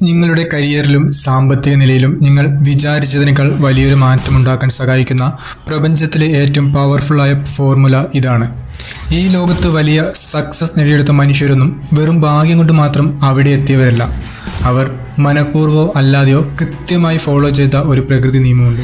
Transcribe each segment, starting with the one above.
നിങ്ങളുടെ കരിയറിലും സാമ്പത്തിക നിലയിലും നിങ്ങൾ വിചാരിച്ചതിനേക്കാൾ വലിയൊരു മാറ്റമുണ്ടാക്കാൻ സഹായിക്കുന്ന പ്രപഞ്ചത്തിലെ ഏറ്റവും പവർഫുള്ളായ ഫോർമുല ഇതാണ്. ഈ ലോകത്ത് വലിയ സക്സസ് നേടിയെടുത്ത മനുഷ്യരൊന്നും വെറും ഭാഗ്യം കൊണ്ട് മാത്രം അവിടെ എത്തിയവരല്ല. അവർ മനഃപൂർവ്വമോ അല്ലാതെയോ കൃത്യമായി ഫോളോ ചെയ്ത ഒരു പ്രകൃതി നിയമമുണ്ട്.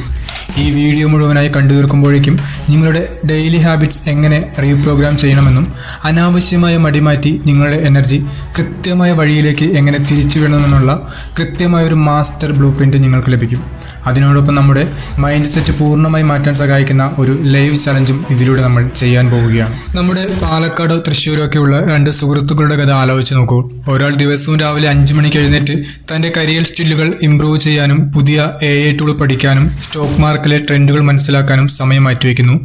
ഈ വീഡിയോ മുഴുവനായി കണ്ടു തീർക്കുമ്പോഴേക്കും നിങ്ങളുടെ ഡെയിലി ഹാബിറ്റ്സ് എങ്ങനെ റീപ്രോഗ്രാം ചെയ്യണമെന്നും അനാവശ്യമായ മടിമാറ്റി നിങ്ങളുടെ എനർജി കൃത്യമായ വഴിയിലേക്ക് എങ്ങനെ തിരിച്ചു വിടണമെന്നുള്ള കൃത്യമായൊരു മാസ്റ്റർ ബ്ലൂ പ്രിൻറ്റ് നിങ്ങൾക്ക് ലഭിക്കും. അതിനോടൊപ്പം നമ്മുടെ മൈൻഡ് സെറ്റ് പൂർണ്ണമായി മാറ്റാൻ സഹായിക്കുന്ന ഒരു ലൈവ് ചലഞ്ചും ഇതിലൂടെ നമ്മൾ ചെയ്യാൻ പോവുകയാണ്. നമ്മുടെ പാലക്കാടോ തൃശ്ശൂരോ ഒക്കെയുള്ള 2 സുഹൃത്തുക്കളുടെ കഥ ആലോചിച്ച് നോക്കൂ. ഒരാൾ ദിവസവും രാവിലെ 5 മണിക്ക് എഴുന്നേറ്റ് തൻ്റെ കരിയർ സ്കില്ലുകൾ ഇംപ്രൂവ് ചെയ്യാനും പുതിയ AI ടൂൾ പഠിക്കാനും സ്റ്റോക്ക് മാർക്കറ്റിലെ ട്രെൻഡുകൾ മനസ്സിലാക്കാനും സമയം മാറ്റിവെക്കുന്നു.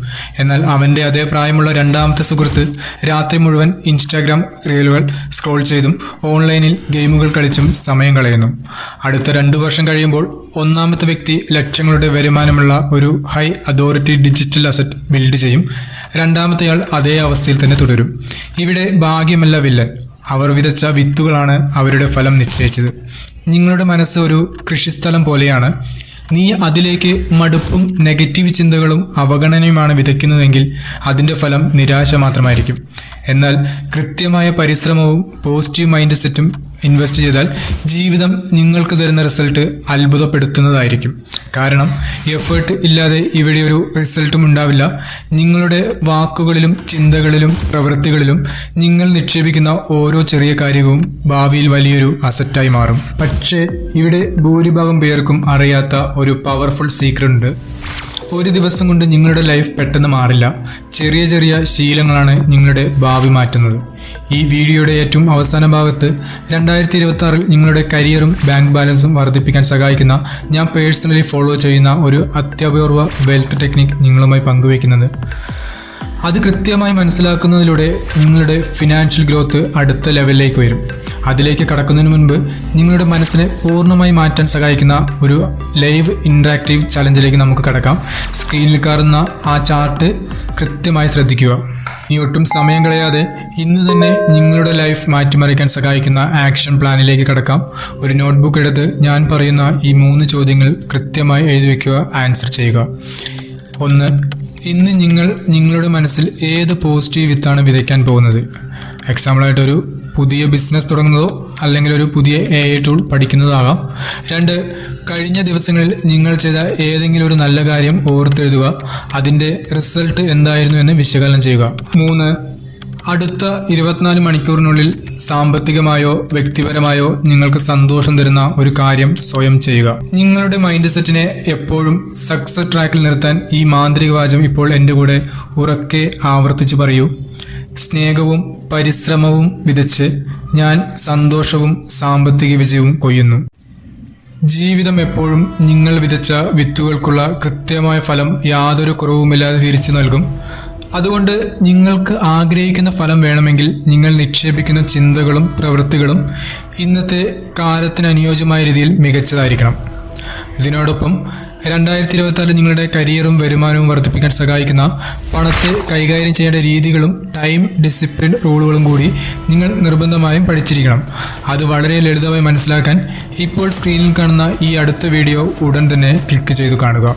എന്നാൽ അവൻ്റെ അതേ പ്രായമുള്ള രണ്ടാമത്തെ സുഹൃത്ത് രാത്രി മുഴുവൻ ഇൻസ്റ്റാഗ്രാം റീലുകൾ സ്ക്രോൾ ചെയ്തും ഓൺലൈനിൽ ഗെയിമുകൾ കളിച്ചും സമയം കളയുന്നു. അടുത്ത 2 വർഷം കഴിയുമ്പോൾ ഒന്നാമത്തെ വ്യക്തി ലക്ഷങ്ങളുടെ വരുമാനമുള്ള ഒരു high authority digital asset build ചെയ്യും. രണ്ടാമത്തെയാൾ അതേ അവസ്ഥയിൽ തന്നെ തുടരും. ഇവിടെ ഭാഗ്യമല്ല വില്ലൻ, അവർ വിതച്ച വിത്തുകളാണ് അവരുടെ ഫലം നിശ്ചയിച്ചത്. നിങ്ങളുടെ മനസ്സ് ഒരു കൃഷിസ്ഥലം പോലെയാണ്. നീ അതിലേക്ക് മടുപ്പും നെഗറ്റീവ് ചിന്തകളും അവഗണനയുമാണ് വിതയ്ക്കുന്നതെങ്കിൽ അതിൻ്റെ ഫലം നിരാശ മാത്രമായിരിക്കും. എന്നാൽ കൃത്യമായ പരിശ്രമവും പോസിറ്റീവ് മൈൻഡ് സെറ്റും ഇൻവെസ്റ്റ് ചെയ്താൽ ജീവിതം നിങ്ങൾക്ക് തരുന്ന റിസൾട്ട് അത്ഭുതപ്പെടുത്തുന്നതായിരിക്കും. കാരണം എഫേർട്ട് ഇല്ലാതെ ഇവിടെ ഒരു റിസൾട്ടും ഉണ്ടാവില്ല. നിങ്ങളുടെ വാക്കുകളിലും ചിന്തകളിലും പ്രവൃത്തികളിലും നിങ്ങൾ നിക്ഷേപിക്കുന്ന ഓരോ ചെറിയ കാര്യവും ഭാവിയിൽ വലിയൊരു അസറ്റായി മാറും. പക്ഷേ ഇവിടെ ഭൂരിഭാഗം പേർക്കും അറിയാത്ത ഒരു പവർഫുൾ സീക്രട്ട് ഉണ്ട്. ഒരു ദിവസം കൊണ്ട് നിങ്ങളുടെ ലൈഫ് പെട്ടെന്ന് മാറില്ല. ചെറിയ ചെറിയ ശീലങ്ങളാണ് നിങ്ങളുടെ ഭാവി മാറ്റുന്നത്. ഈ വീഡിയോയുടെ ഏറ്റവും അവസാന ഭാഗത്ത് 2026 നിങ്ങളുടെ കരിയറും ബാങ്ക് ബാലൻസും വർദ്ധിപ്പിക്കാൻ സഹായിക്കുന്ന ഞാൻ പേഴ്സണലി ഫോളോ ചെയ്യുന്ന ഒരു അത്യപൂർവ വെൽത്ത് ടെക്നിക് നിങ്ങളുമായി പങ്കുവയ്ക്കുന്നത്. അത് കൃത്യമായി മനസ്സിലാക്കുന്നതിലൂടെ നിങ്ങളുടെ ഫിനാൻഷ്യൽ ഗ്രോത്ത് അടുത്ത ലെവലിലേക്ക് വരും. അതിലേക്ക് കടക്കുന്നതിന് മുൻപ് നിങ്ങളുടെ മനസ്സിനെ പൂർണ്ണമായി മാറ്റാൻ സഹായിക്കുന്ന ഒരു ലൈവ് ഇൻട്രാക്റ്റീവ് ചലഞ്ചിലേക്ക് നമുക്ക് കടക്കാം. സ്ക്രീനിൽ കാണുന്ന ആ ചാർട്ട് കൃത്യമായി ശ്രദ്ധിക്കുക. ഇനി ഒട്ടും സമയം കളയാതെ ഇന്ന് തന്നെ നിങ്ങളുടെ ലൈഫ് മാറ്റിമറിക്കാൻ സഹായിക്കുന്ന ആക്ഷൻ പ്ലാനിലേക്ക് കടക്കാം. ഒരു നോട്ട്ബുക്ക് എടുത്ത് ഞാൻ പറയുന്ന ഈ 3 ചോദ്യങ്ങൾ കൃത്യമായി എഴുതി വയ്ക്കുക, ആൻസർ ചെയ്യുക. 1. ഇന്ന് നിങ്ങൾ നിങ്ങളുടെ മനസ്സിൽ ഏത് പോസിറ്റീവ് വിത്താണ് വിതയ്ക്കാൻ പോകുന്നത്? എക്സാമ്പിളായിട്ടൊരു പുതിയ ബിസിനസ് തുടങ്ങുന്നതോ അല്ലെങ്കിൽ ഒരു പുതിയ AI ടൂൾ പഠിക്കുന്നതാകാം. 2. കഴിഞ്ഞ ദിവസങ്ങളിൽ നിങ്ങൾ ചെയ്ത ഏതെങ്കിലും ഒരു നല്ല കാര്യം ഓർത്തെഴുതുക. അതിൻ്റെ റിസൾട്ട് എന്തായിരുന്നു എന്ന് വിശകലനം ചെയ്യുക. 3. അടുത്ത 24 മണിക്കൂറിനുള്ളിൽ സാമ്പത്തികമായോ വ്യക്തിപരമായോ നിങ്ങൾക്ക് സന്തോഷം തരുന്ന ഒരു കാര്യം സ്വയം ചെയ്യുക. നിങ്ങളുടെ മൈൻഡ് സെറ്റിനെ എപ്പോഴും സക്സസ് ട്രാക്കിൽ നിർത്താൻ ഈ മാന്ത്രിക വാചകം ഇപ്പോൾ എൻ്റെ കൂടെ ഉറക്കെ ആവർത്തിച്ച് പറയൂ. സ്നേഹവും പരിശ്രമവും വിതച്ച് ഞാൻ സന്തോഷവും സാമ്പത്തിക വിജയവും കൊയ്യുന്നു. ജീവിതം എപ്പോഴും നിങ്ങൾ വിതച്ച വിത്തുകൾക്കുള്ള കൃത്യമായ ഫലം യാതൊരു കുറവുമില്ലാതെ തിരിച്ചു നൽകും. അതുകൊണ്ട് നിങ്ങൾക്ക് ആഗ്രഹിക്കുന്ന ഫലം വേണമെങ്കിൽ നിങ്ങൾ നിക്ഷേപിക്കുന്ന ചിന്തകളും പ്രവൃത്തികളും ഇന്നത്തെ കാലത്തിന് അനുയോജ്യമായ രീതിയിൽ മികച്ചതായിരിക്കണം. ഇതിനോടൊപ്പം 2026 നിങ്ങളുടെ കരിയറും വരുമാനവും വർദ്ധിപ്പിക്കാൻ സഹായിക്കുന്ന പണത്തെ കൈകാര്യം ചെയ്യേണ്ട രീതികളും ടൈം ഡിസിപ്ലിൻ റൂളുകളും കൂടി നിങ്ങൾ നിർബന്ധമായും പഠിച്ചിരിക്കണം. അത് വളരെ ലളിതമായി മനസ്സിലാക്കാൻ ഇപ്പോൾ സ്ക്രീനിൽ കാണുന്ന ഈ അടുത്ത വീഡിയോ ഉടൻ തന്നെ ക്ലിക്ക് ചെയ്തു കാണുക.